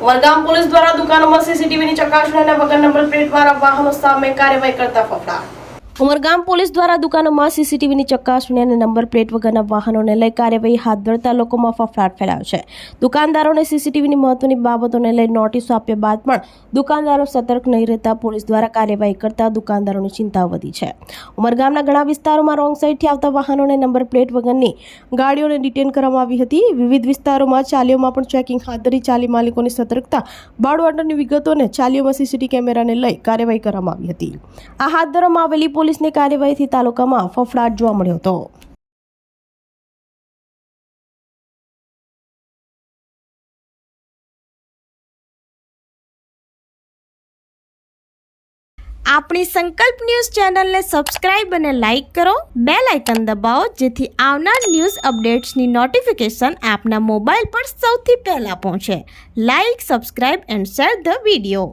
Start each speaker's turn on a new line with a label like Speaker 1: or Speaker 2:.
Speaker 1: Vadgam police દ્વારા દુકાનોમાં સીસીટીવીની ચકાસણી અને વગર નંબર પ્લેટ વાળા વાહનો સામે કાર્યવાહી કરતા ફફડાટ. ઉમરગામ પોલીસ દ્વારા દુકાનોમાં સીસીટીવીની ચકાસણી અને નંબર પ્લેટ વગરના વાહનોને લઈ કાર્યવાહી હાથ ધરતા લોકોમાં ફફડાટ ફેલાયો છે. દુકાનદારોને સીસીટીવીની મહત્વની બાબતોને લઈ નોટિસો આપ્યા બાદ પણ દુકાનદારો સતર્ક નહીં રહેતા પોલીસ દ્વારા કાર્યવાહી કરતા દુકાનદારોની ચિંતા વધી છે. ઉમરગામના ઘણા વિસ્તારોમાં રોંગ સાઈડથી આવતા વાહનોને નંબર પ્લેટ વગરની ગાડીઓને ડિટેન કરવામાં આવી હતી. વિવિધ વિસ્તારોમાં ચાલીઓમાં પણ ચેકિંગ હાથ ધરી ચાલી માલિકોની સતર્કતા બાળવાટરની વિગતોને ચાલીઓમાં સીસીટીવી કેમેરાને લઈ કાર્યવાહી કરવામાં આવી હતી. આ હાથ ધરવામાં આવેલી પોલીસની કાર્યવાહીથી તાલુકામાં ફફડાટ જોવા મળ્યો હતો.
Speaker 2: આપણી સંકલ્પ ન્યૂઝ ચેનલને સબસ્ક્રાઇબ અને લાઇક કરો, બેલ આઇકન દબાવો જેથી આવનાર ન્યૂઝ અપડેટ્સની નોટિફિકેશન આપના મોબાઈલ પર સૌથી પહેલા પહોંચે. Like, subscribe and share the video.